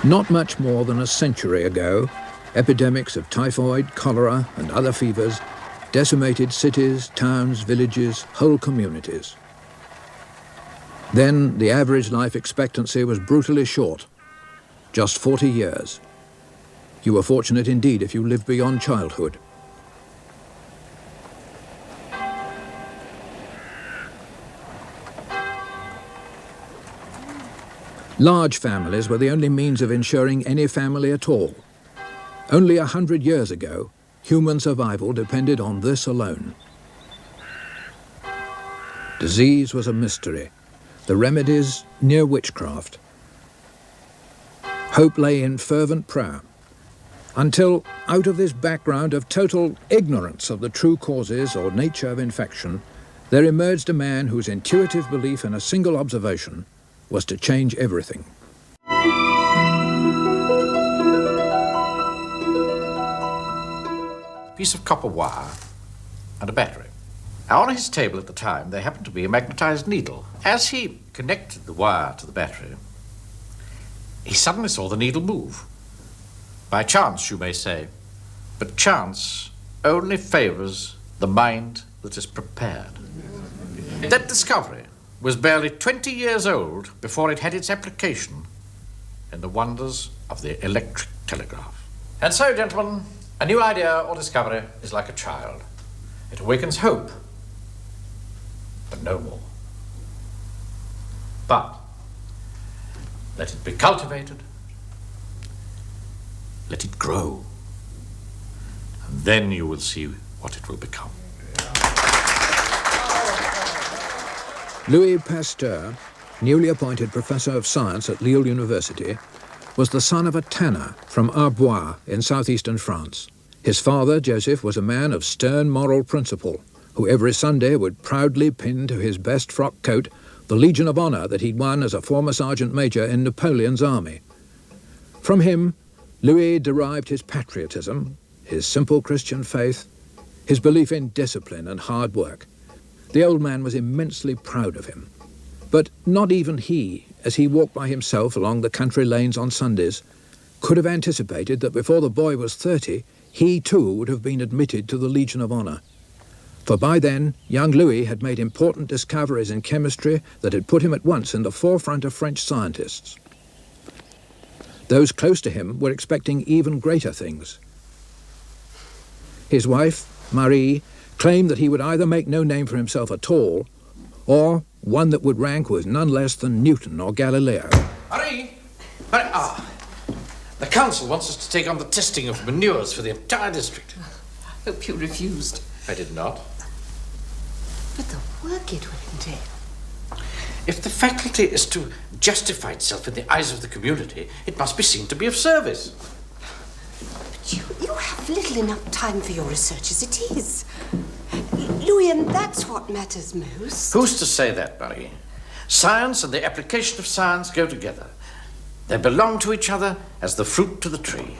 Not much more than a century ago, epidemics of typhoid, cholera and other fevers decimated cities, towns, villages, whole communities. Then the average life expectancy was brutally short, just 40 years. You were fortunate indeed if you lived beyond childhood. Large families were the only means of ensuring any family at all. Only 100 years ago, human survival depended on this alone. Disease was a mystery, the remedies near witchcraft. Hope lay in fervent prayer, until out of this background of total ignorance of the true causes or nature of infection, there emerged a man whose intuitive belief in a single observation was to change everything. Piece of copper wire and a battery. Now, on his table at the time, there happened to be a magnetized needle. As he connected the wire to the battery, he suddenly saw the needle move. By chance, you may say, but chance only favors the mind that is prepared. That discovery was barely 20 years old before it had its application in the wonders of the electric telegraph. And so, gentlemen, a new idea or discovery is like a child. It awakens hope, but no more. But let it be cultivated, let it grow, and then you will see what it will become. Louis Pasteur, newly appointed professor of science at Lille University, was the son of a tanner from Arbois in southeastern France. His father, Joseph, was a man of stern moral principle, who every Sunday would proudly pin to his best frock coat the Legion of Honor that he'd won as a former sergeant major in Napoleon's army. From him, Louis derived his patriotism, his simple Christian faith, his belief in discipline and hard work. The old man was immensely proud of him. But not even he, as he walked by himself along the country lanes on Sundays, could have anticipated that before the boy was 30, he too would have been admitted to the Legion of Honor. For by then, young Louis had made important discoveries in chemistry that had put him at once in the forefront of French scientists. Those close to him were expecting even greater things. His wife, Marie, claimed that he would either make no name for himself at all, or one that would rank with none less than Newton or Galileo. Marie! The council wants us to take on the testing of manures for the entire district. I hope you refused. I did not. But the work it will entail. If the faculty is to justify itself in the eyes of the community, it must be seen to be of service. But you have little enough time for your research as it is. Louis, and that's what matters most. Who's to say that, Marie? Science and the application of science go together. They belong to each other as the fruit to the tree.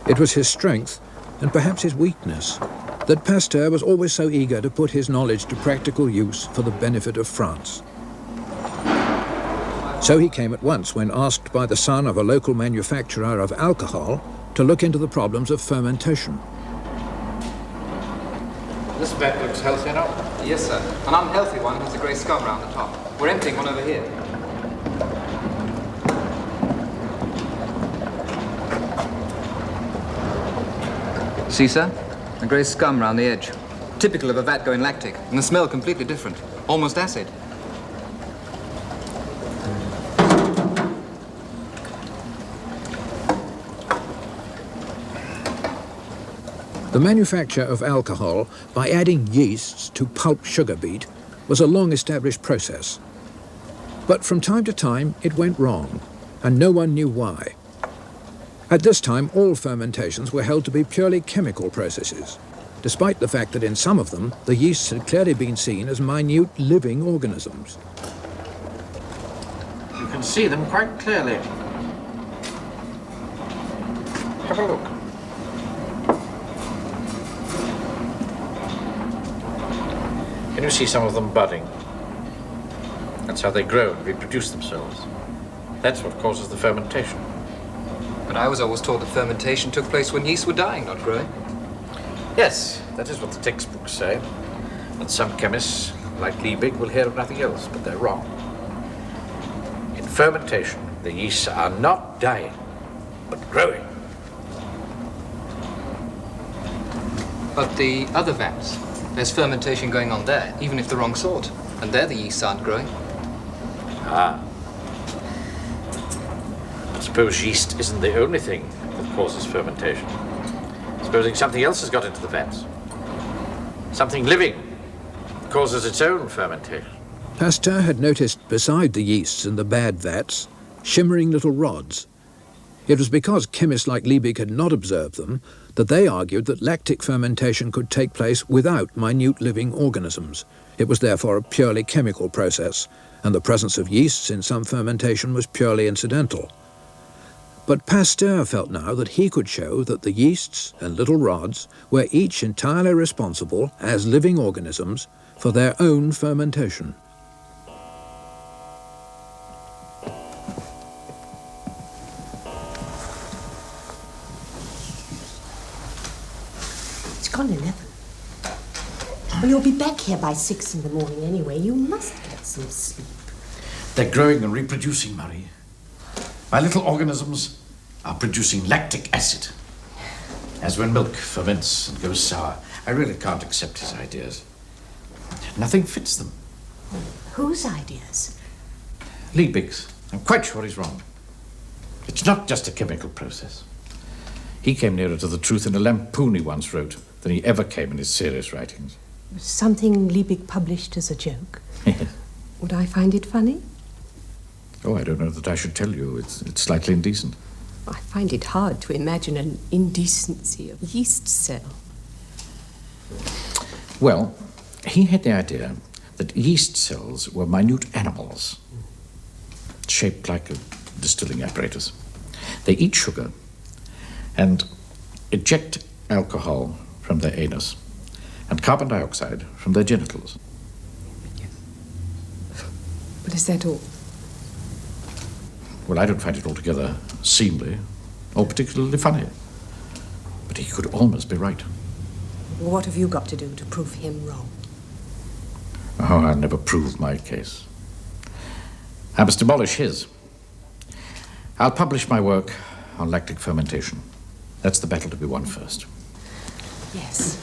It was his strength, and perhaps his weakness, that Pasteur was always so eager to put his knowledge to practical use for the benefit of France. So he came at once when asked by the son of a local manufacturer of alcohol to look into the problems of fermentation. This bag looks healthy enough. Yes, sir. An unhealthy one has a grey scum round the top. We're emptying one over here. See, sir? A grey scum round the edge. Typical of a vat going lactic, and the smell completely different. Almost acid. The manufacture of alcohol by adding yeasts to pulp sugar beet was a long-established process. But from time to time it went wrong, and no one knew why. At this time, all fermentations were held to be purely chemical processes, despite the fact that in some of them, the yeasts had clearly been seen as minute living organisms. You can see them quite clearly. Have a look. Can you see some of them budding? That's how they grow and reproduce themselves. That's what causes the fermentation. But I was always told that fermentation took place when yeasts were dying, not growing. Yes, that is what the textbooks say. And some chemists, like Liebig, will hear of nothing else, but they're wrong. In fermentation, the yeasts are not dying, but growing. But the other vats, there's fermentation going on there, even if the wrong sort. And there the yeasts aren't growing. Ah. I suppose yeast isn't the only thing that causes fermentation. Supposing something else has got into the vats. Something living causes its own fermentation. Pasteur had noticed beside the yeasts in the bad vats shimmering little rods. It was because chemists like Liebig had not observed them that they argued that lactic fermentation could take place without minute living organisms. It was therefore a purely chemical process, and the presence of yeasts in some fermentation was purely incidental. But Pasteur felt now that he could show that the yeasts and little rods were each entirely responsible, as living organisms, for their own fermentation. It's gone 11. Well, you'll be back here by 6 in the morning anyway. You must get some sleep. They're growing and reproducing, Murray. My little organisms are producing lactic acid. As when milk ferments and goes sour. I really can't accept his ideas. Nothing fits them. Whose ideas? Liebig's. I'm quite sure he's wrong. It's not just a chemical process. He came nearer to the truth in a lampoon he once wrote than he ever came in his serious writings. Something Liebig published as a joke? Yes. Would I find it funny? Oh, I don't know that I should tell you. It's slightly indecent. I find it hard to imagine an indecency of yeast cell. Well, he had the idea that yeast cells were minute animals, shaped like a distilling apparatus. They eat sugar and eject alcohol from their anus and carbon dioxide from their genitals. But is that all? Well, I don't find it altogether seemly or particularly funny. But he could almost be right. What have you got to do to prove him wrong? Oh, I'll never prove my case. I must demolish his. I'll publish my work on lactic fermentation. That's the battle to be won first. Yes.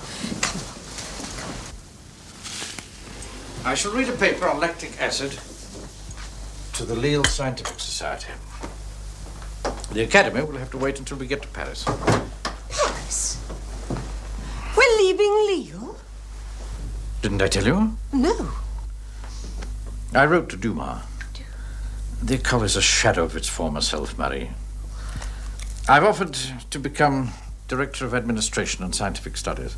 I shall read a paper on lactic acid to the Lille Scientific Society. The Academy will have to wait until we get to Paris. Paris? We're leaving Lille? Didn't I tell you? No. I wrote to Dumas. The école is a shadow of its former self, Marie. I've offered to become Director of Administration and Scientific Studies.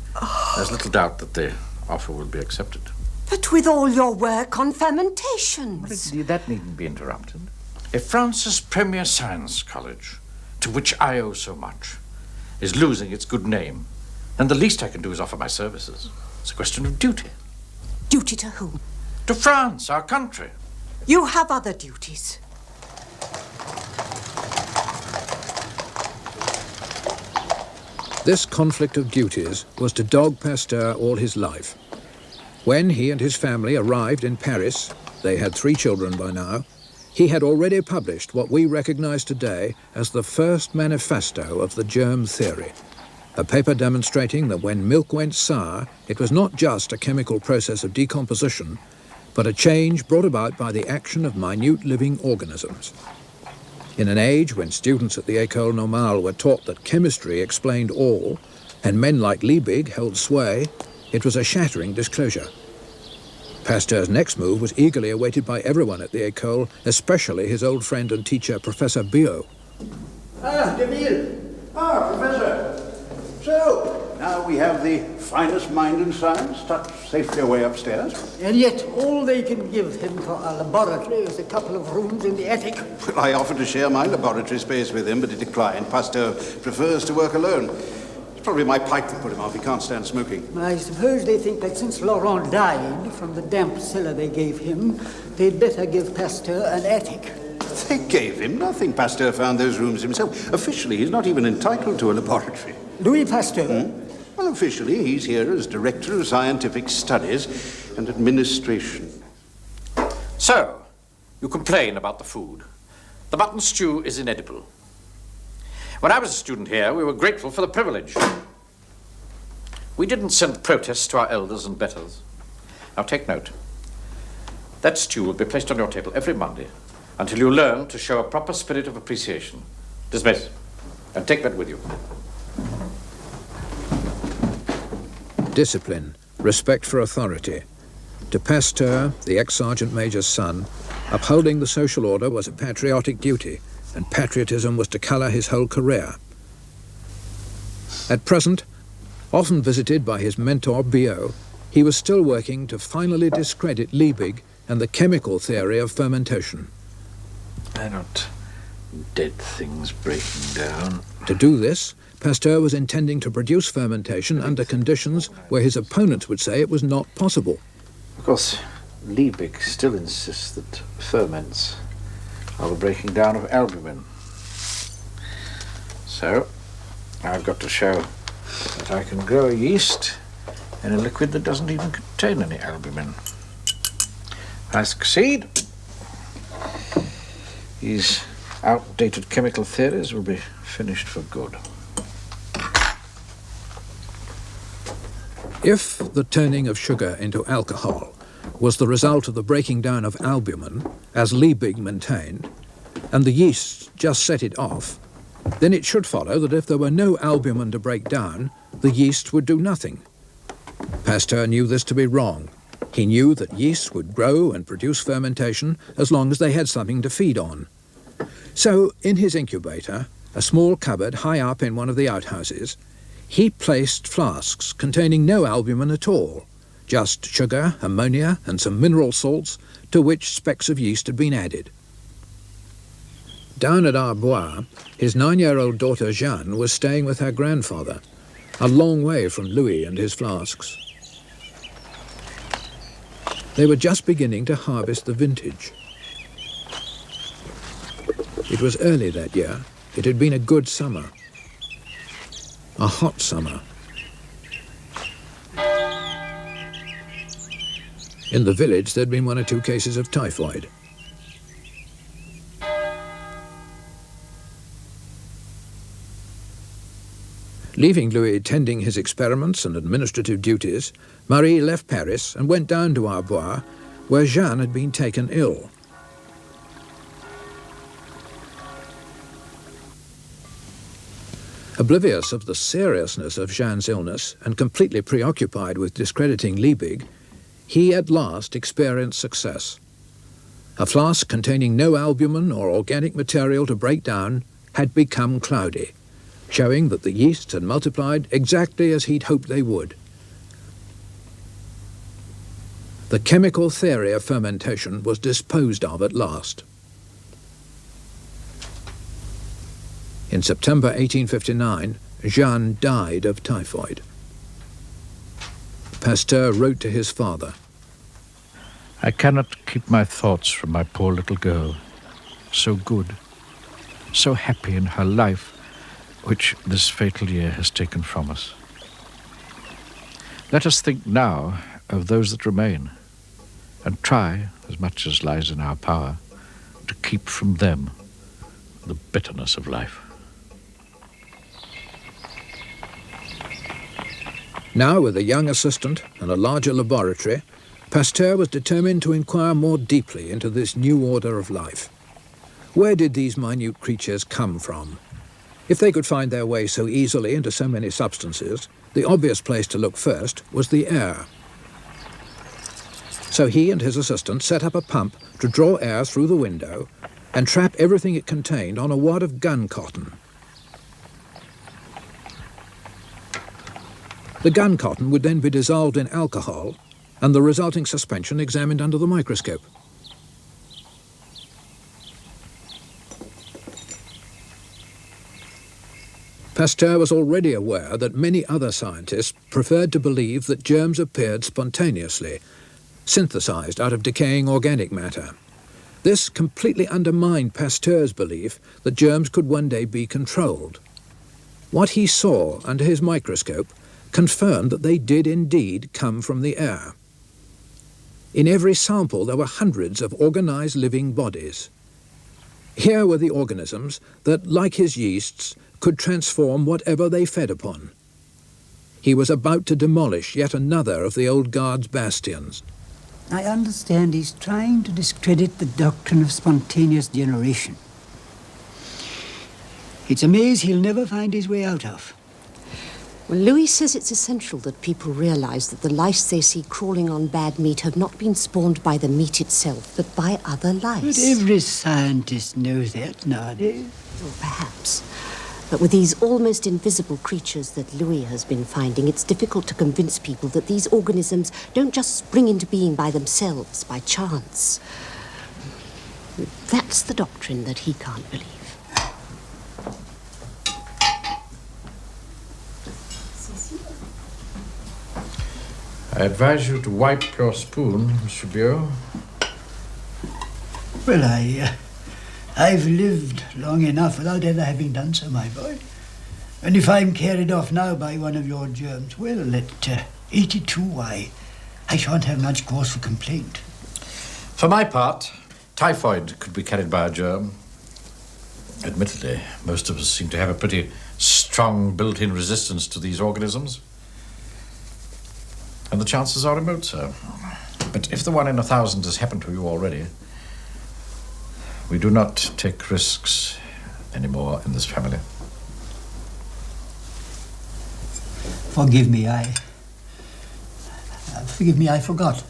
There's little doubt that the offer will be accepted. But with all your work on fermentations. Well, that needn't be interrupted. If France's premier science college, to which I owe so much, is losing its good name, then the least I can do is offer my services. It's a question of duty. Duty to whom? To France, our country. You have other duties. This conflict of duties was to dog Pasteur all his life. When he and his family arrived in Paris, they had 3 children by now, he had already published what we recognize today as the first manifesto of the germ theory, a paper demonstrating that when milk went sour, it was not just a chemical process of decomposition, but a change brought about by the action of minute living organisms. In an age when students at the École Normale were taught that chemistry explained all, and men like Liebig held sway, it was a shattering disclosure. Pasteur's next move was eagerly awaited by everyone at the école, especially his old friend and teacher, Professor Biot. Ah, Deville! Ah, Professor! So, now we have the finest mind in science tucked safely away upstairs. And yet all they can give him for a laboratory is a couple of rooms in the attic. Well, I offered to share my laboratory space with him, but he declined. Pasteur prefers to work alone. It's probably my pipe that put him off. He can't stand smoking. I suppose they think that since Laurent died from the damp cellar they gave him, they'd better give Pasteur an attic. They gave him nothing. Pasteur found those rooms himself. Officially, he's not even entitled to a laboratory. Louis Pasteur? Well, officially, he's here as Director of Scientific Studies and Administration. So, you complain about the food. The mutton stew is inedible. When I was a student here, we were grateful for the privilege. We didn't send protests to our elders and betters. Now take note. That stew will be placed on your table every Monday until you learn to show a proper spirit of appreciation. Dismiss. And take that with you. Discipline, respect for authority. To Pasteur, the ex-sergeant major's son, upholding the social order was a patriotic duty, and patriotism was to colour his whole career. At present, often visited by his mentor Biot, he was still working to finally discredit Liebig and the chemical theory of fermentation. They're not dead things breaking down. To do this, Pasteur was intending to produce fermentation under conditions where his opponents would say it was not possible. Of course, Liebig still insists that ferments are the breaking down of albumin. So, I've got to show that I can grow a yeast in a liquid that doesn't even contain any albumin. If I succeed, these outdated chemical theories will be finished for good. If the turning of sugar into alcohol was the result of the breaking down of albumin, as Liebig maintained, and the yeast just set it off, then it should follow that if there were no albumin to break down, the yeast would do nothing. Pasteur knew this to be wrong. He knew that yeasts would grow and produce fermentation as long as they had something to feed on. So, in his incubator, a small cupboard high up in one of the outhouses, he placed flasks containing no albumin at all, just sugar, ammonia, and some mineral salts, to which specks of yeast had been added. Down at Arbois, his 9-year-old daughter Jeanne was staying with her grandfather, a long way from Louis and his flasks. They were just beginning to harvest the vintage. It was early that year. It had been a good summer. A hot summer. In the village, there'd been 1 or 2 cases of typhoid. Leaving Louis tending his experiments and administrative duties, Marie left Paris and went down to Arbois, where Jeanne had been taken ill. Oblivious of the seriousness of Jeanne's illness and completely preoccupied with discrediting Liebig, he at last experienced success. A flask containing no albumin or organic material to break down had become cloudy, showing that the yeasts had multiplied exactly as he'd hoped they would. The chemical theory of fermentation was disposed of at last. In September 1859, Jeanne died of typhoid. Pasteur wrote to his father, I cannot keep my thoughts from my poor little girl, so good, so happy in her life, which this fatal year has taken from us. Let us think now of those that remain, and try, as much as lies in our power, to keep from them the bitterness of life. Now, with a young assistant and a larger laboratory, Pasteur was determined to inquire more deeply into this new order of life. Where did these minute creatures come from? If they could find their way so easily into so many substances, the obvious place to look first was the air. So he and his assistant set up a pump to draw air through the window and trap everything it contained on a wad of gun cotton. The gun cotton would then be dissolved in alcohol and the resulting suspension examined under the microscope. Pasteur was already aware that many other scientists preferred to believe that germs appeared spontaneously, synthesized out of decaying organic matter. This completely undermined Pasteur's belief that germs could one day be controlled. What he saw under his microscope confirmed that they did indeed come from the air. In every sample there were hundreds of organized living bodies. Here were the organisms that, like his yeasts, could transform whatever they fed upon. He was about to demolish yet another of the old guard's bastions. I understand he's trying to discredit the doctrine of spontaneous generation. It's a maze he'll never find his way out of. Well, Louis says it's essential that people realize that the lice they see crawling on bad meat have not been spawned by the meat itself, but by other lice. But every scientist knows that nowadays. Well, perhaps. But with these almost invisible creatures that Louis has been finding, it's difficult to convince people that these organisms don't just spring into being by themselves, by chance. That's the doctrine that he can't believe. I advise you to wipe your spoon, Monsieur Biot. Well, I've lived long enough without ever having done so, my boy. And if I'm carried off now by one of your germs, well, at 82, I shan't have much cause for complaint. For my part, typhoid could be carried by a germ. Admittedly, most of us seem to have a pretty strong built-in resistance to these organisms. And the chances are remote, sir. But if the 1 in 1,000 has happened to you already, we do not take risks anymore in this family. Forgive me, I forgot.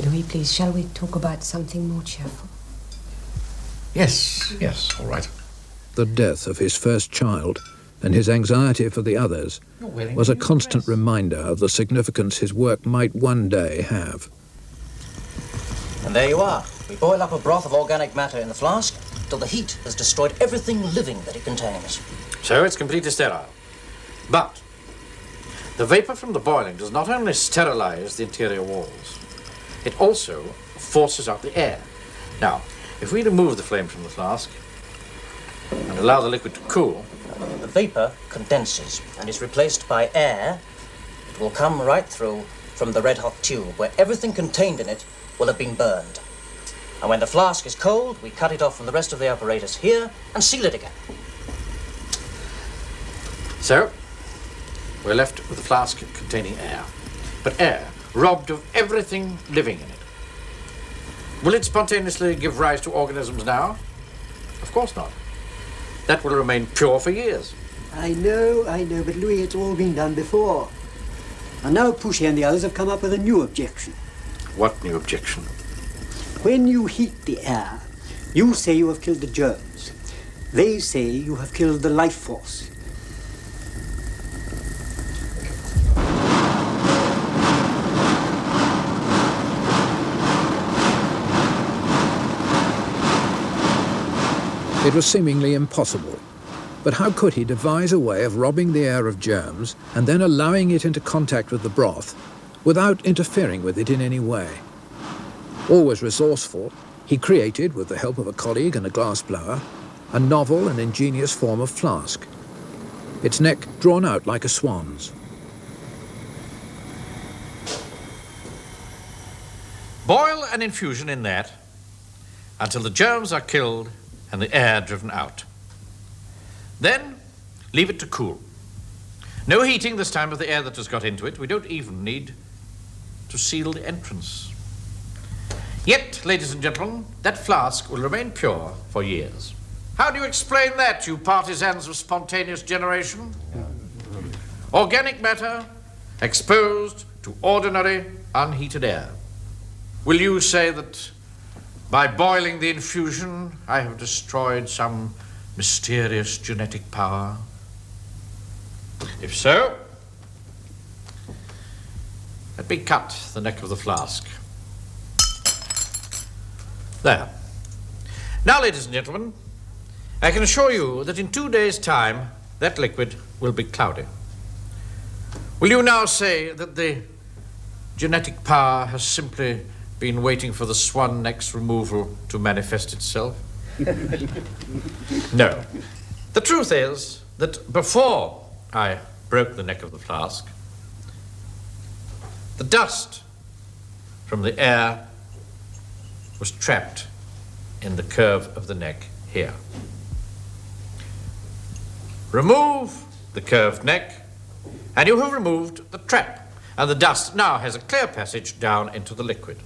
Louis, please, shall we talk about something more cheerful? Yes, all right. The death of his first child and his anxiety for the others was a constant reminder of the significance his work might one day have. And there you are. We boil up a broth of organic matter in the flask till the heat has destroyed everything living that it contains. So it's completely sterile. But the vapor from the boiling does not only sterilize the interior walls, it also forces out the air. Now, if we remove the flame from the flask and allow the liquid to cool, the vapor condenses and is replaced by air. It will come right through from the red-hot tube where everything contained in it will have been burned. And when the flask is cold, we cut it off from the rest of the apparatus here and seal it again. So, we're left with a flask containing air, but air robbed of everything living in it. Will it spontaneously give rise to organisms now? Of course not. That will remain pure for years. I know, but Louis, it's all been done before. And now Pouchet and the others have come up with a new objection. What new objection? When you heat the air, you say you have killed the germs. They say you have killed the life force. It was seemingly impossible. But how could he devise a way of robbing the air of germs and then allowing it into contact with the broth without interfering with it in any way? Always resourceful, he created, with the help of a colleague and a glassblower, a novel and ingenious form of flask, its neck drawn out like a swan's. Boil an infusion in that until the germs are killed and the air driven out. Then leave it to cool. No heating this time of the air that has got into it. We don't even need to seal the entrance. Yet, ladies and gentlemen, that flask will remain pure for years. How do you explain that, you partisans of spontaneous generation? Organic matter exposed to ordinary unheated air. Will you say that by boiling the infusion, I have destroyed some mysterious genetic power? If so, let me cut the neck of the flask. There. Now, ladies and gentlemen, I can assure you that in 2 days' time, that liquid will be cloudy. Will you now say that the genetic power has simply been waiting for the swan neck's removal to manifest itself? No. The truth is that before I broke the neck of the flask, the dust from the air was trapped in the curve of the neck here. Remove the curved neck, and you have removed the trap, and the dust now has a clear passage down into the liquid.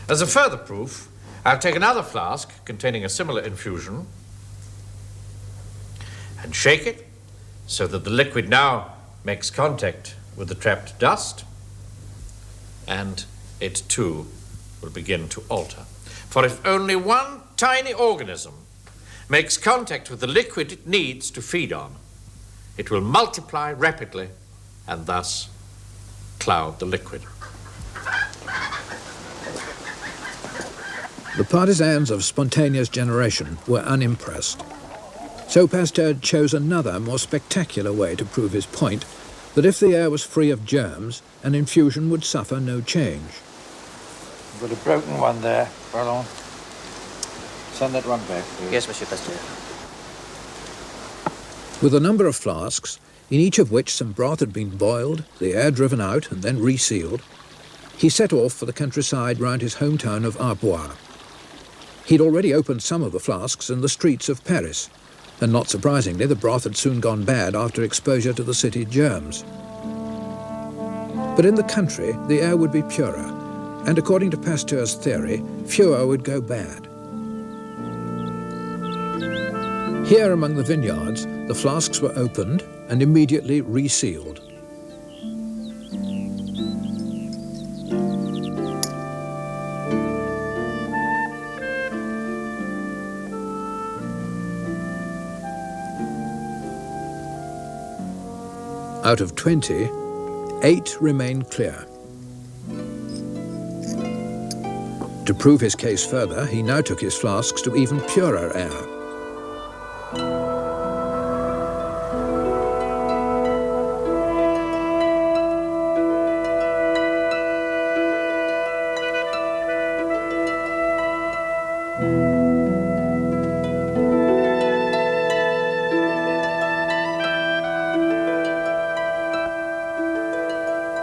As a further proof, I'll take another flask containing a similar infusion and shake it so that the liquid now makes contact with the trapped dust, and it too will begin to alter. For if only one tiny organism makes contact with the liquid it needs to feed on, it will multiply rapidly and thus cloud the liquid. The partisans of spontaneous generation were unimpressed. So Pasteur chose another, more spectacular way to prove his point, that if the air was free of germs, an infusion would suffer no change. You've got a broken one there, Ballon. Send that one back, please. Yes, Monsieur Pasteur. With a number of flasks, in each of which some broth had been boiled, the air driven out and then resealed, he set off for the countryside round his hometown of Arbois. He'd already opened some of the flasks in the streets of Paris, and not surprisingly, the broth had soon gone bad after exposure to the city germs. But in the country, the air would be purer, and according to Pasteur's theory, fewer would go bad. Here among the vineyards, the flasks were opened and immediately resealed. Out of 20, 8 remained clear. To prove his case further, he now took his flasks to even purer air.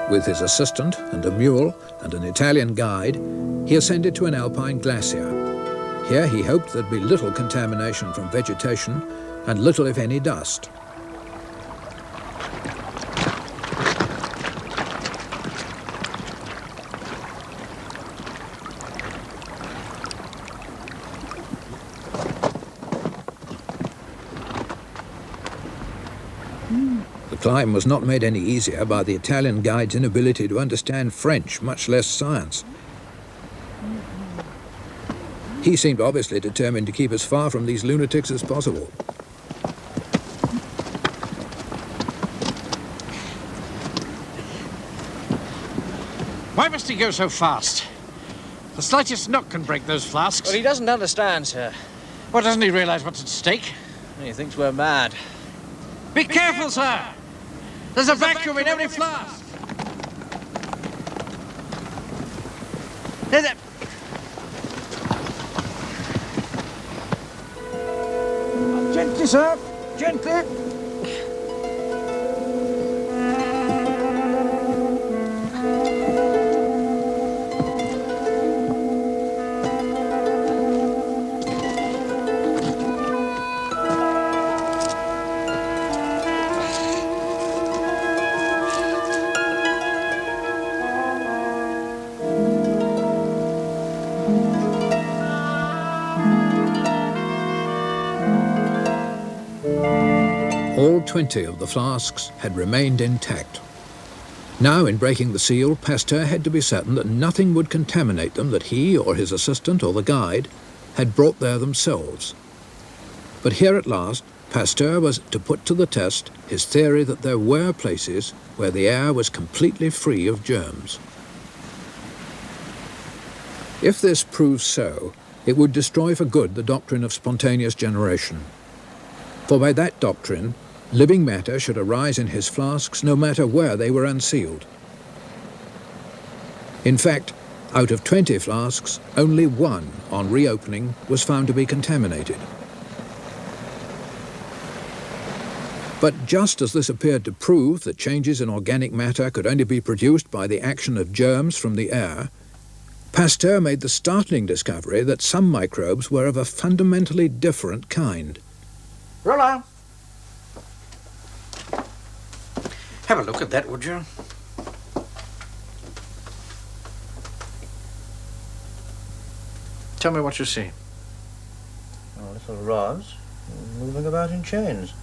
With his assistant and a mule and an Italian guide, he ascended to an alpine glacier. Here he hoped there'd be little contamination from vegetation and little, if any, dust. The climb was not made any easier by the Italian guide's inability to understand French, much less science. He seemed obviously determined to keep as far from these lunatics as possible. Why must he go so fast? The slightest knock can break those flasks. Well, he doesn't understand, sir. What, doesn't he realize what's at stake? He thinks we're mad. Be careful, sir! There's a vacuum in every flask! There's a... Gently, sir! Gently! 20 of the flasks had remained intact. Now, in breaking the seal, Pasteur had to be certain that nothing would contaminate them that he or his assistant or the guide had brought there themselves. But here at last, Pasteur was to put to the test his theory that there were places where the air was completely free of germs. If this proves so, it would destroy for good the doctrine of spontaneous generation. For by that doctrine, living matter should arise in his flasks no matter where they were unsealed. In fact, out of 20 flasks, only one, on reopening, was found to be contaminated. But just as this appeared to prove that changes in organic matter could only be produced by the action of germs from the air, Pasteur made the startling discovery that some microbes were of a fundamentally different kind. Roland, have a look at that, would you? Tell me what you see. Oh, little rods moving about in chains.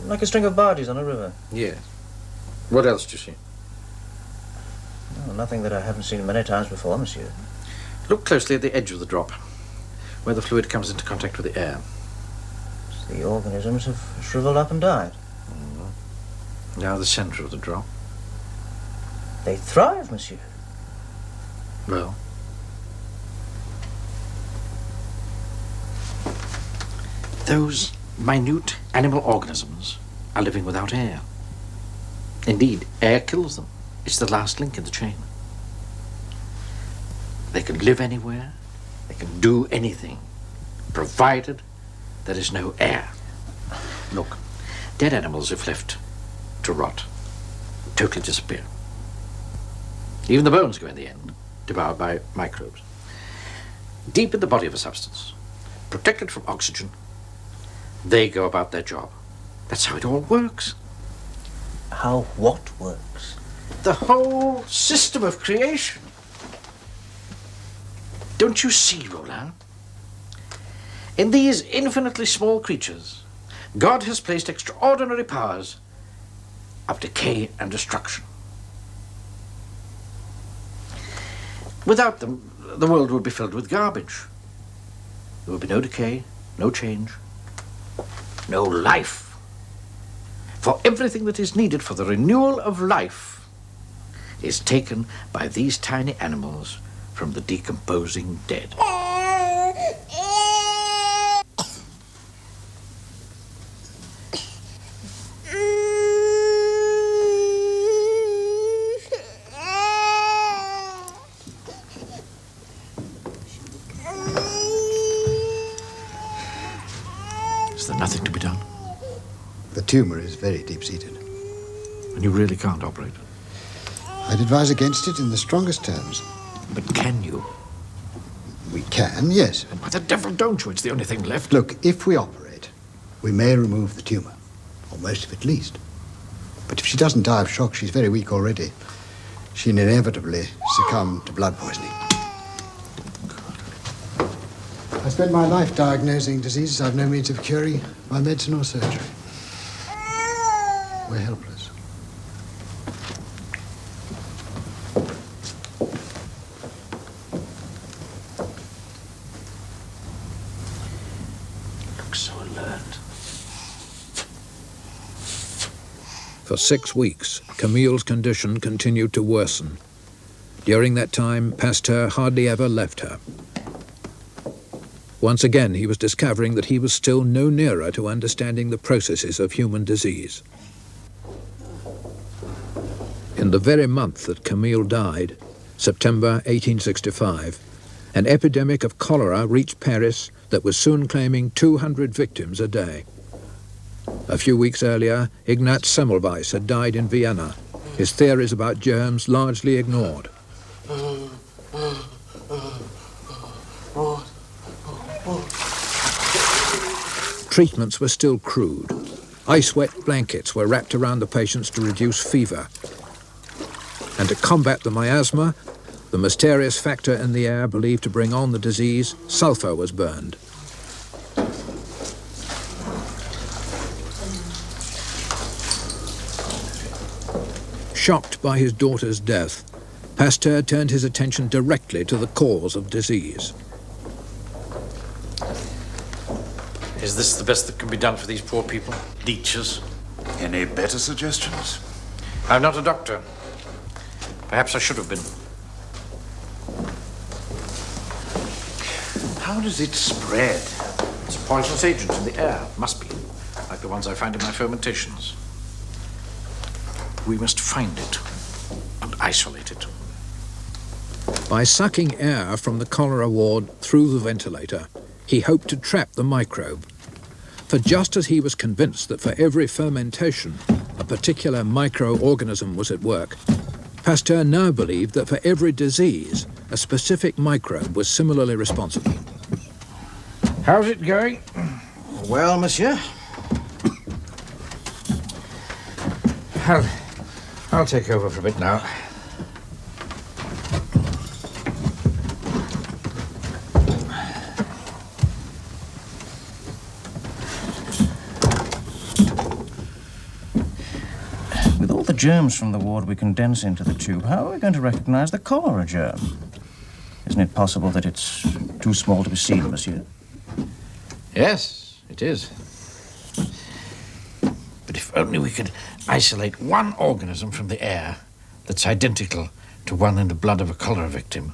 Like a string of barges on a river. Yes. What else do you see? Oh, nothing that I haven't seen many times before, monsieur. Look closely at the edge of the drop, where the fluid comes into contact with the air. The organisms have shriveled up and died. Now the center of the drop. They thrive, monsieur. Well, those minute animal organisms are living without air. Indeed, air kills them. It's the last link in the chain. They can live anywhere, they can do anything, provided there is no air. Look, dead animals, if left to rot, totally disappear. Even the bones go in the end, devoured by microbes. Deep in the body of a substance, protected from oxygen, they go about their job. That's how it all works. How what works? The whole system of creation. Don't you see, Roland? In these infinitely small creatures, God has placed extraordinary powers of decay and destruction. Without them, the world would be filled with garbage. There would be no decay, no change, no life. For everything that is needed for the renewal of life is taken by these tiny animals from the decomposing dead. Is there nothing to be done? The tumour is very deep-seated. And you really can't operate? I'd advise against it in the strongest terms. But can you? We can, yes. Why the devil don't you? It's the only thing left. Look, if we operate, we may remove the tumour, or most of it at least. But if she doesn't die of shock, she's very weak already. She'll inevitably succumb to blood poisoning. I spent my life diagnosing diseases I've no means of curing by medicine or surgery. We're helpless. Looks so alert. For 6 weeks, Camille's condition continued to worsen. During that time, Pasteur hardly ever left her. Once again, he was discovering that he was still no nearer to understanding the processes of human disease. In the very month that Camille died, September 1865, an epidemic of cholera reached Paris that was soon claiming 200 victims a day. A few weeks earlier, Ignaz Semmelweis had died in Vienna, his theories about germs largely ignored. Treatments were still crude. Ice-wet blankets were wrapped around the patients to reduce fever. And to combat the miasma, the mysterious factor in the air believed to bring on the disease, sulfur was burned. Shocked by his daughter's death, Pasteur turned his attention directly to the cause of disease. Is this the best that can be done for these poor people? Leeches? Any better suggestions? I'm not a doctor. Perhaps I should have been. How does it spread? It's a poisonous agent in the air. Must be. Like the ones I find in my fermentations. We must find it and isolate it. By sucking air from the cholera ward through the ventilator, he hoped to trap the microbe. For just as he was convinced that for every fermentation, a particular microorganism was at work, Pasteur now believed that for every disease, a specific microbe was similarly responsible. How's it going? Well, monsieur. I'll take over for a bit now. With all the germs from the ward we condense into the tube, how are we going to recognize the cholera germ? Isn't it possible that it's too small to be seen, monsieur? Yes, it is. But if only we could isolate one organism from the air that's identical to one in the blood of a cholera victim.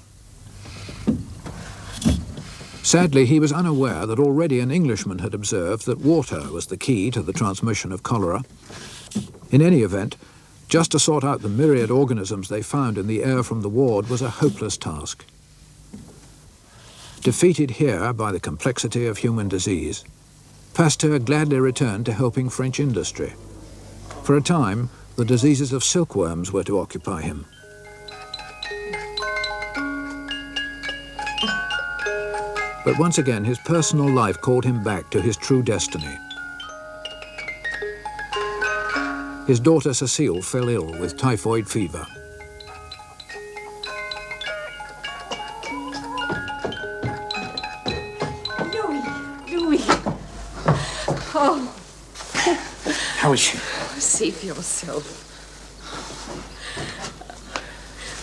Sadly, he was unaware that already an Englishman had observed that water was the key to the transmission of cholera. In any event, just to sort out the myriad organisms they found in the air from the ward was a hopeless task. Defeated here by the complexity of human disease, Pasteur gladly returned to helping French industry. For a time, the diseases of silkworms were to occupy him. But once again, his personal life called him back to his true destiny. His daughter Cécile fell ill with typhoid fever. Louis. Oh. How is she? Save yourself.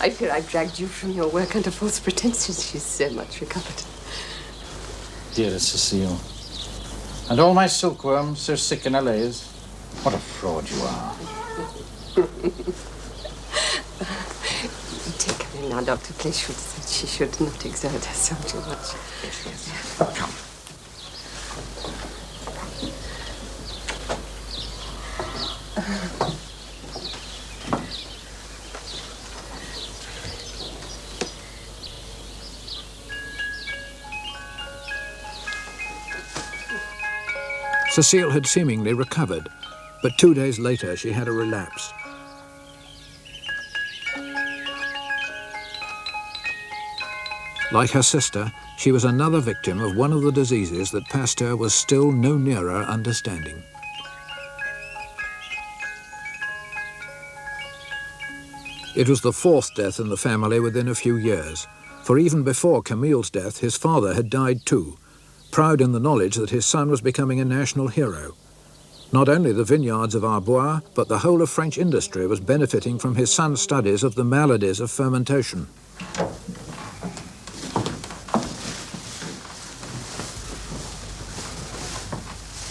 I fear I dragged you from your work under false pretenses. She's so much recovered. Dearest Cécile. And all my silkworms so sick in LA's. What a fraud you are. Take her in now. Dr. Pleshwood said she should not exert herself too much. Oh, come. Cécile had seemingly recovered, but 2 days later she had a relapse. Like her sister, she was another victim of one of the diseases that Pasteur was still no nearer understanding. It was the fourth death in the family within a few years, for even before Camille's death, his father had died too, proud in the knowledge that his son was becoming a national hero. Not only the vineyards of Arbois, but the whole of French industry was benefiting from his son's studies of the maladies of fermentation.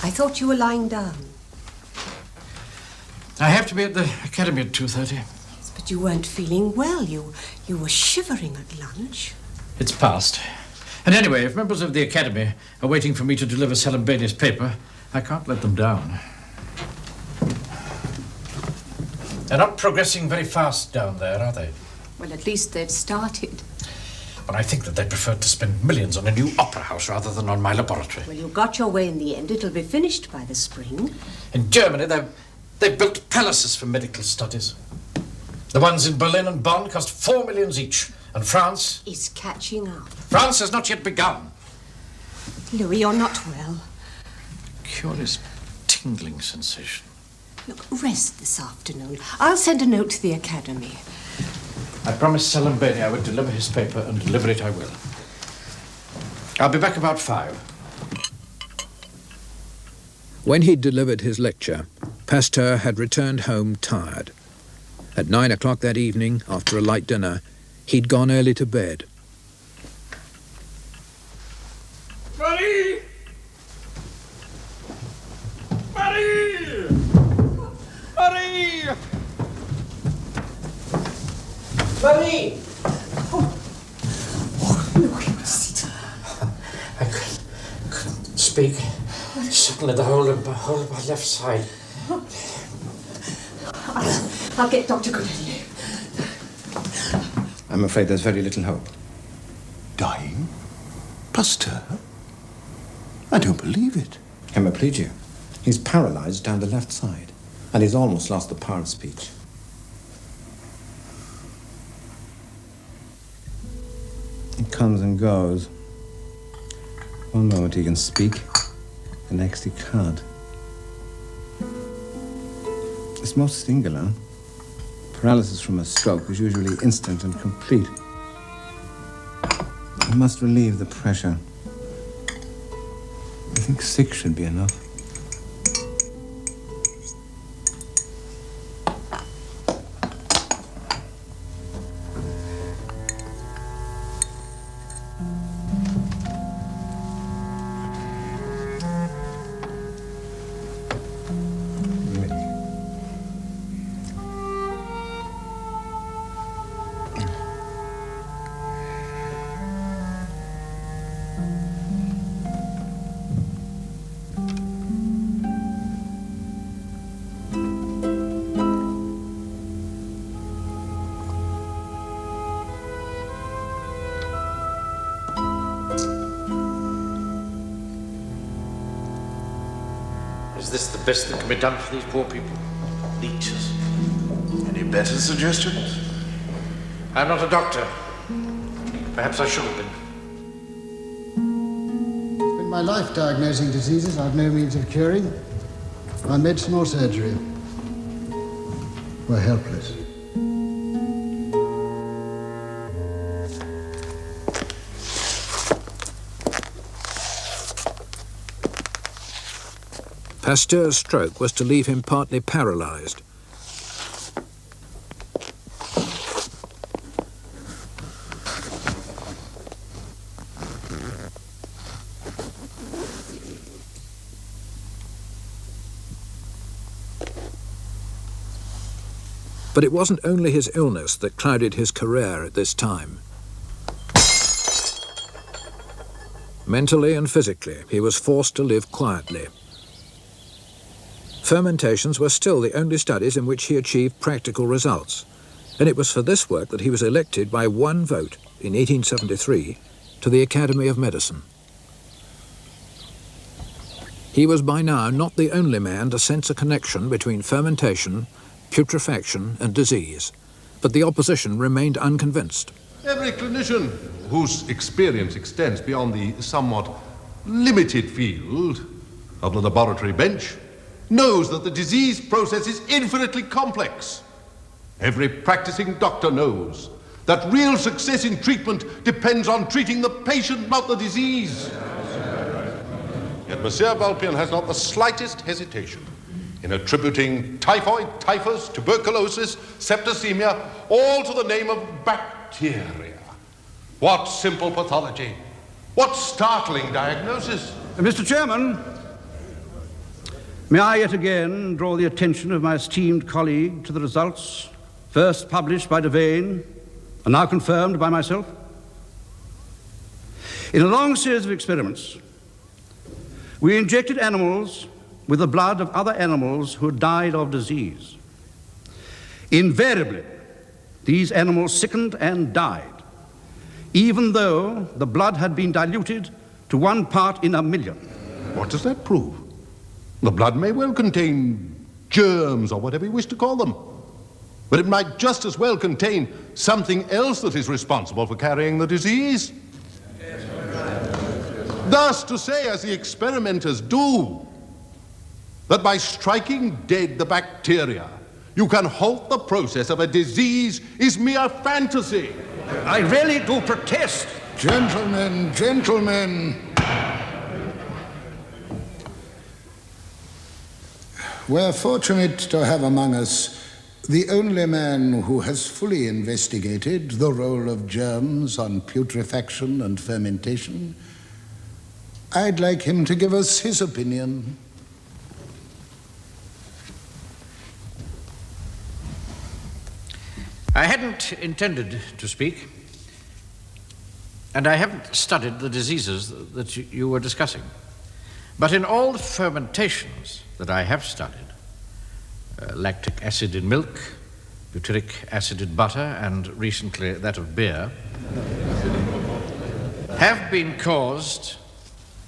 I thought you were lying down. I have to be at the academy at 2:30. Yes, but you weren't feeling well. You were shivering at lunch. It's past. And anyway, if members of the academy are waiting for me to deliver Salambani's paper, I can't let them down. They're not progressing very fast down there, are they? Well, at least they've started. But I think that they preferred to spend millions on a new opera house rather than on my laboratory. Well, you got your way in the end. It'll be finished by the spring. In Germany, they've built palaces for medical studies. The ones in Berlin and Bonn cost 4 millions each. And France is catching up. France has not yet begun. Louis, you're not well. Curious tingling sensation. Look, rest this afternoon. I'll send a note to the academy. I promised Salambani I would deliver his paper, and deliver it I will. I'll be back about 5. When he'd delivered his lecture, Pasteur had returned home tired. At 9 o'clock that evening, after a light dinner, he'd gone early to bed. Marie! Marie! Marie! Marie! I couldn't speak. Suddenly the whole of my left side. I'll get Dr. Goodley. I'm afraid there's very little hope. Dying? Pasteur? I don't believe it. Hemiplegia. He's paralyzed down the left side, and he's almost lost the power of speech. He comes and goes. One moment he can speak, the next he can't. It's most singular. Paralysis from a stroke is usually instant and complete. I must relieve the pressure. I think 6 should be enough. Is this the best that can be done for these poor people? Leeches. Any better suggestions? I'm not a doctor. Perhaps I should have been. It's been my life diagnosing diseases I've no means of curing. By medicine or surgery. We're helpless. Pasteur's stroke was to leave him partly paralyzed. But it wasn't only his illness that clouded his career at this time. Mentally and physically, he was forced to live quietly. Fermentations were still the only studies in which he achieved practical results, and it was for this work that he was elected by one vote in 1873 to the Academy of Medicine. He was by now not the only man to sense a connection between fermentation, putrefaction and disease, but the opposition remained unconvinced. Every clinician whose experience extends beyond the somewhat limited field of the laboratory bench knows that the disease process is infinitely complex. Every practicing doctor knows that real success in treatment depends on treating the patient, not the disease. Yet Monsieur Vulpian has not the slightest hesitation in attributing typhoid, typhus, tuberculosis, septicemia, all to the name of bacteria. What simple pathology! What startling diagnosis! Mr. Chairman, may I yet again draw the attention of my esteemed colleague to the results first published by Devane and now confirmed by myself? In a long series of experiments, we injected animals with the blood of other animals who had died of disease. Invariably, these animals sickened and died, even though the blood had been diluted to 1 part in a million. What does that prove? The blood may well contain germs or whatever you wish to call them, but it might just as well contain something else that is responsible for carrying the disease. Thus to say, as the experimenters do, that by striking dead the bacteria, you can halt the process of a disease is mere fantasy. I really do protest. Gentlemen, gentlemen. We're fortunate to have among us The only man who has fully investigated the role of germs on putrefaction and fermentation. I'd like him to give us his opinion. I hadn't intended to speak, and I haven't studied the diseases that you were discussing. But in all the fermentations that I have studied, lactic acid in milk, butyric acid in butter, and recently that of beer, have been caused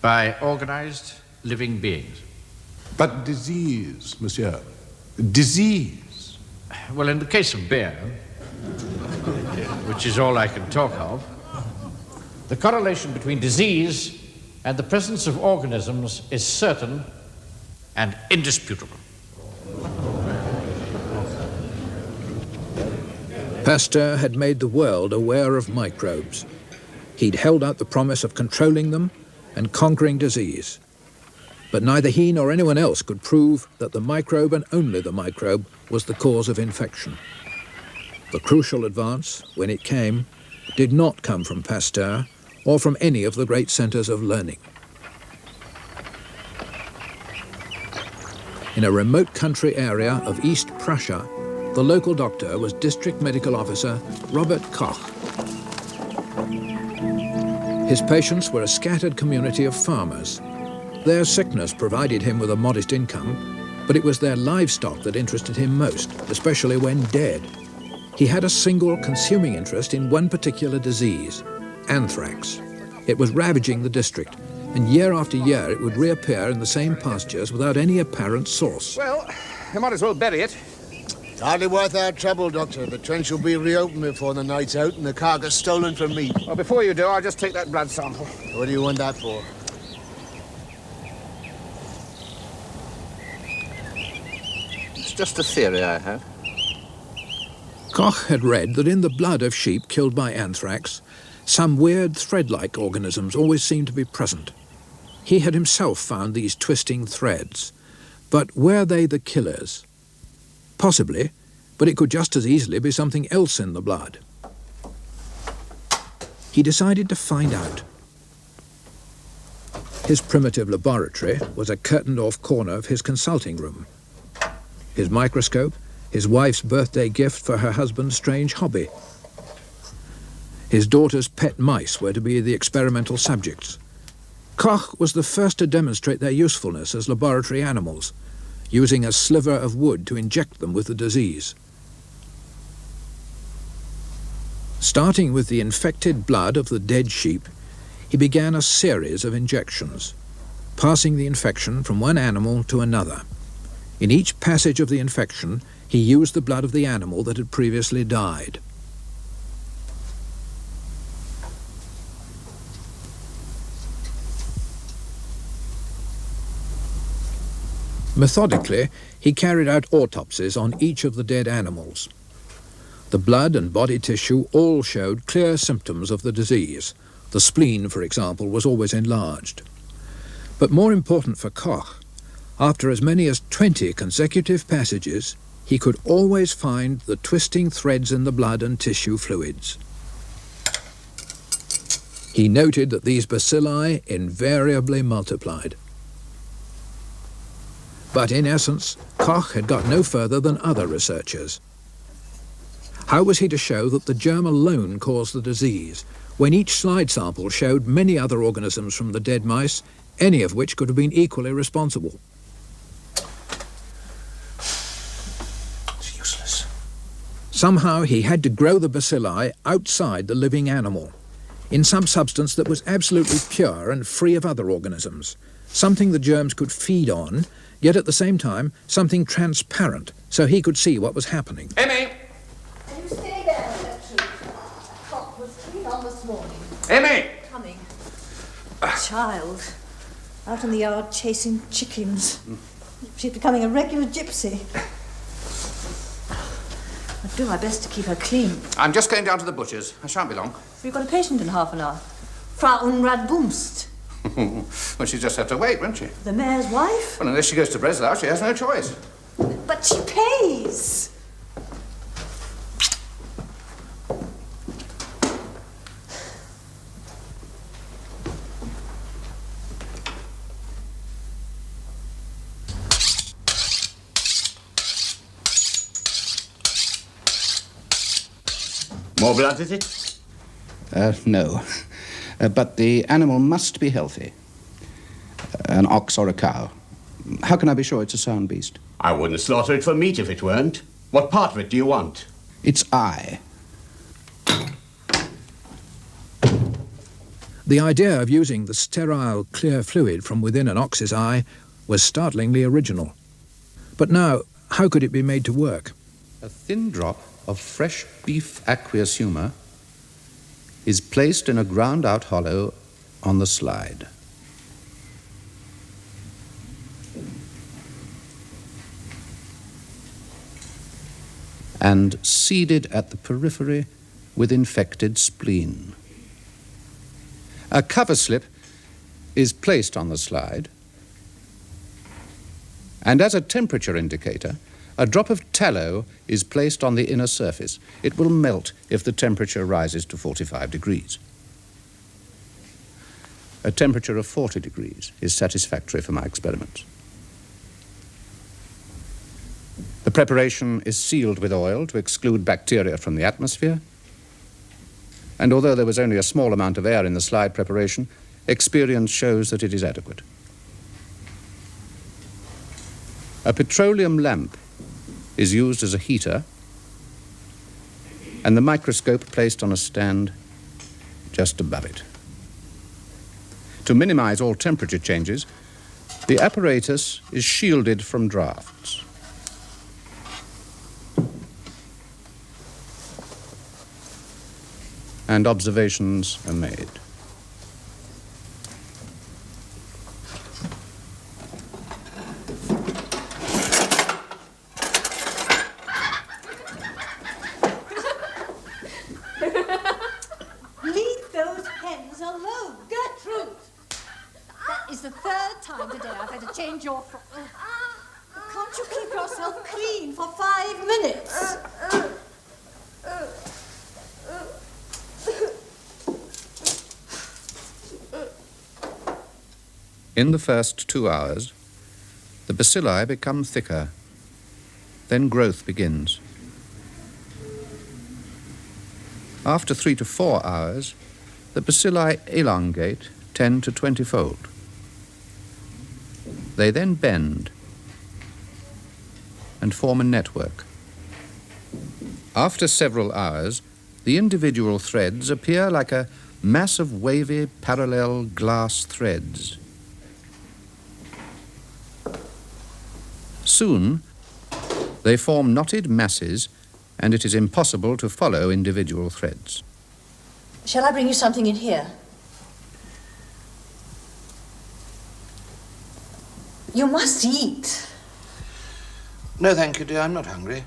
by organized living beings. But disease, monsieur. Disease. Well, in the case of beer, which is all I can talk of, the correlation between disease and the presence of organisms is certain and indisputable. Pasteur had made the world aware of microbes. He'd held out the promise of controlling them and conquering disease. But neither he nor anyone else could prove that the microbe, and only the microbe, was the cause of infection. The crucial advance, when it came, did not come from Pasteur or from any of the great centers of learning. In a remote country area of East Prussia, the local doctor was District Medical Officer Robert Koch. His patients were a scattered community of farmers. Their sickness provided him with a modest income, but it was their livestock that interested him most, especially when dead. He had a single consuming interest in one particular disease, anthrax. It was ravaging the district, and year after year it would reappear in the same pastures without any apparent source. Well, you might as well bury it. It's hardly worth our trouble, Doctor. The trench will be reopened before the night's out and the carcass stolen from me. Well, before you do, I'll just take that blood sample. What do you want that for? It's just a theory I have. Koch had read that in the blood of sheep killed by anthrax, some weird thread-like organisms always seemed to be present. He had himself found these twisting threads. But were they the killers? Possibly, but it could just as easily be something else in the blood. He decided to find out. His primitive laboratory was a curtained-off corner of his consulting room. His microscope, his wife's birthday gift for her husband's strange hobby. His daughter's pet mice were to be the experimental subjects. Koch was the first to demonstrate their usefulness as laboratory animals, using a sliver of wood to inject them with the disease. Starting with the infected blood of the dead sheep, he began a series of injections, passing the infection from one animal to another. In each passage of the infection, he used the blood of the animal that had previously died. Methodically, he carried out autopsies on each of the dead animals. The blood and body tissue all showed clear symptoms of the disease. The spleen, for example, was always enlarged. But more important for Koch, after as many as 20 consecutive passages, he could always find the twisting threads in the blood and tissue fluids. He noted that these bacilli invariably multiplied. But in essence, Koch had got no further than other researchers. How was he to show that the germ alone caused the disease, when each slide sample showed many other organisms from the dead mice, any of which could have been equally responsible? It's useless. Somehow he had to grow the bacilli outside the living animal, in some substance that was absolutely pure and free of other organisms, something the germs could feed on, yet at the same time something transparent, so he could see what was happening. Emmy! Can you stay there, Gertrude? Cock was clean on this morning. Emmy! Coming. Child, out in the yard chasing chickens. She's becoming a regular gypsy. I'd do my best to keep her clean. I'm just going down to the butcher's. I shan't be long. We've got a patient in half an hour. Frau Unradbumst. Well, she'll just have to wait, won't she? The mayor's wife? Well, unless she goes to Breslau, she has no choice. But she pays. More blood, is it? No. But the animal must be healthy. An ox or a cow. How can I be sure it's a sound beast? I wouldn't slaughter it for meat if it weren't. What part of it do you want? Its eye. The idea of using the sterile, clear fluid from within an ox's eye was startlingly original. But now, how could it be made to work? A thin drop of fresh beef aqueous humour is placed in a ground-out hollow on the slide. And seeded at the periphery with infected spleen. A cover slip is placed on the slide, and as a temperature indicator, a drop of tallow is placed on the inner surface. It will melt if the temperature rises to 45 degrees. A temperature of 40 degrees is satisfactory for my experiments. The preparation is sealed with oil to exclude bacteria from the atmosphere, and although there was only a small amount of air in the slide preparation, experience shows that it is adequate. A petroleum lamp is used as a heater, and the microscope placed on a stand just above it. To minimize all temperature changes, the apparatus is shielded from drafts. And observations are made. Leave those hens alone, Gertrude! That is the third time today I've had to change your frock. Can't you keep yourself clean for 5 minutes? In the first 2 hours, the bacilli become thicker. Then growth begins. After 3 to 4 hours, the bacilli elongate 10 to 20-fold. They then bend and form a network. After several hours, the individual threads appear like a mass of wavy, parallel glass threads. Soon, they form knotted masses, and it is impossible to follow individual threads. Shall I bring you something in here? You must eat. No, thank you, dear. I'm not hungry.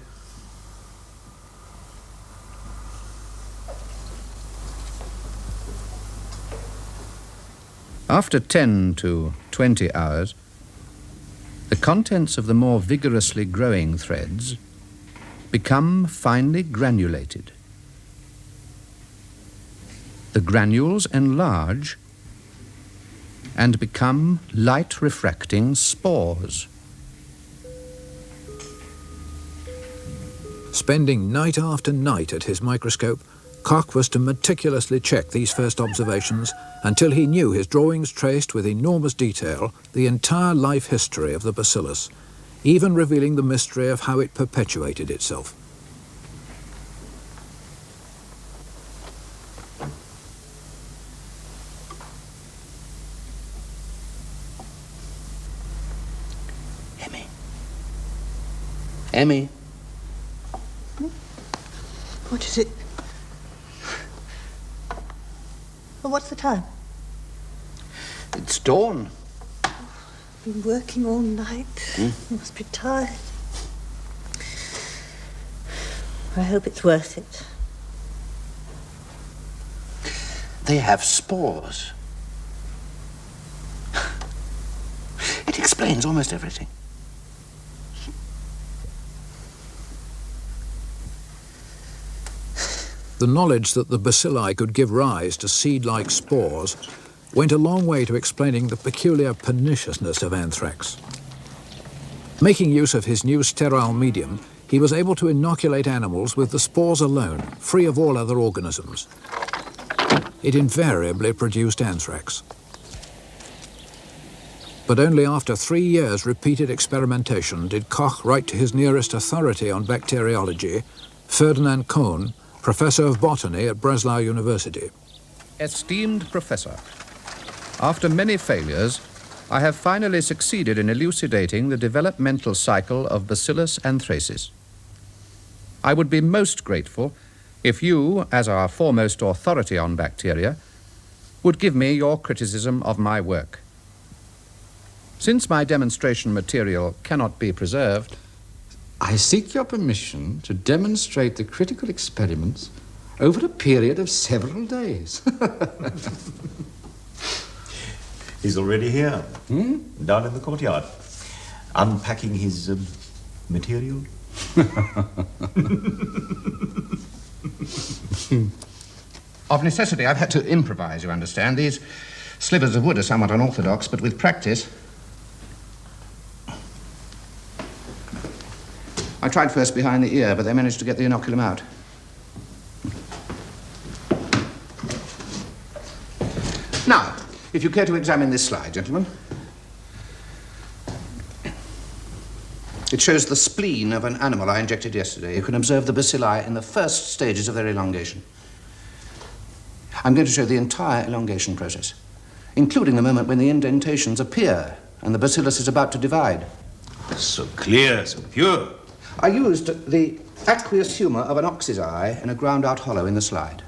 After 10 to 20 hours, the contents of the more vigorously growing threads become finely granulated. The granules enlarge and become light-refracting spores. Spending night after night at his microscope, Koch was to meticulously check these first observations until he knew his drawings traced with enormous detail the entire life history of the bacillus, even revealing the mystery of how it perpetuated itself. Emmy. What is it? Well, what's the time? It's dawn. Been working all night. You must be tired. I hope it's worth it. They have spores. It explains almost everything. The knowledge that the bacilli could give rise to seed-like spores went a long way to explaining the peculiar perniciousness of anthrax. Making use of his new sterile medium, he was able to inoculate animals with the spores alone, free of all other organisms. It invariably produced anthrax. But only after 3 years' repeated experimentation did Koch write to his nearest authority on bacteriology, Ferdinand Kohn, professor of botany at Breslau University. Esteemed Professor, after many failures, I have finally succeeded in elucidating the developmental cycle of Bacillus anthracis. I would be most grateful if you, as our foremost authority on bacteria, would give me your criticism of my work. Since my demonstration material cannot be preserved, I seek your permission to demonstrate the critical experiments over a period of several days. He's already here, down in the courtyard, unpacking his material. Of necessity, I've had to improvise, you understand. These slivers of wood are somewhat unorthodox, but with practice... I tried first behind the ear, but they managed to get the inoculum out. Now, if you care to examine this slide, gentlemen. It shows the spleen of an animal I injected yesterday. You can observe the bacilli in the first stages of their elongation. I'm going to show the entire elongation process, including the moment when the indentations appear and the bacillus is about to divide. So clear, so pure. I used the aqueous humour of an ox's eye in a ground-out hollow in the slide.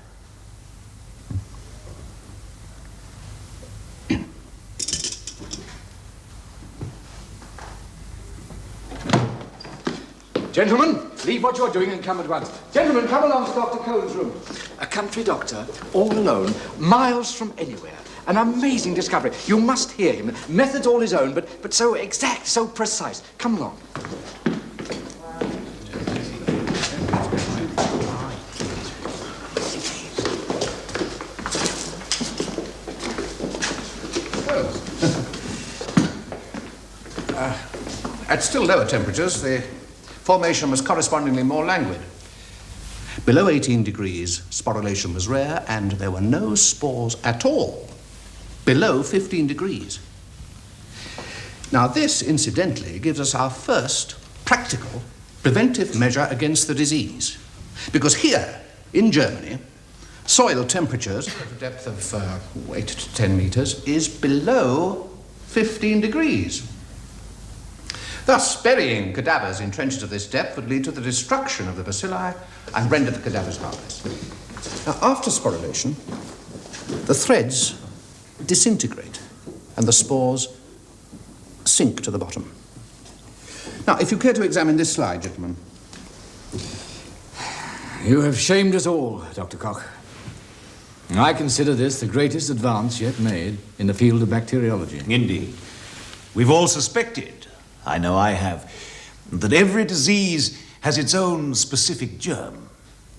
Gentlemen, leave what you're doing and come at once. Gentlemen, come along to Dr. Cole's room. A country doctor, all alone, miles from anywhere. An amazing discovery. You must hear him. Methods all his own, but so exact, so precise. Come along. At still lower temperatures, the formation was correspondingly more languid. Below 18 degrees, sporulation was rare, and there were no spores at all below 15 degrees. Now, this, incidentally, gives us our first practical preventive measure against the disease. Because here, in Germany, soil temperatures at a depth of 8 to 10 meters is below 15 degrees. Thus, burying cadavers in trenches of this depth would lead to the destruction of the bacilli and render the cadavers harmless. Now, after sporulation, the threads disintegrate and the spores sink to the bottom. Now, if you care to examine this slide, gentlemen. You have shamed us all, Dr. Koch. I consider this the greatest advance yet made in the field of bacteriology. Indeed. We've all suspected, I know I have, that every disease has its own specific germ.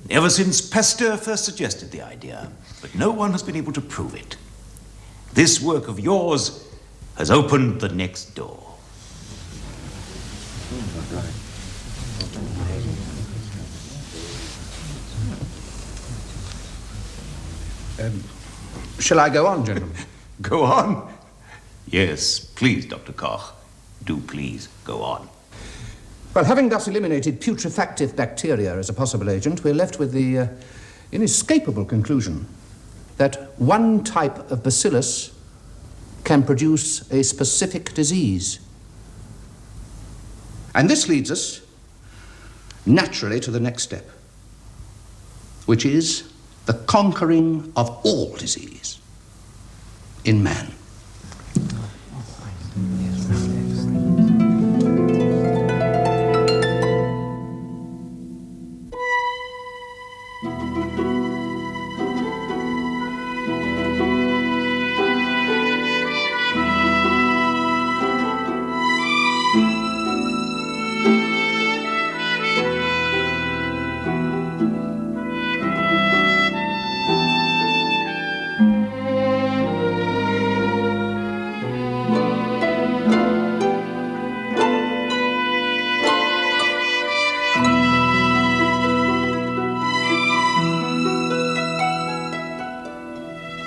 Ever since Pasteur first suggested the idea, but no one has been able to prove it. This work of yours has opened the next door. Shall I go on, gentlemen? Go on? Yes, please, Dr. Koch. Do please go on. Well, having thus eliminated putrefactive bacteria as a possible agent, we're left with the inescapable conclusion that one type of bacillus can produce a specific disease. And this leads us naturally to the next step, which is the conquering of all disease in man.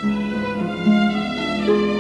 Thank you.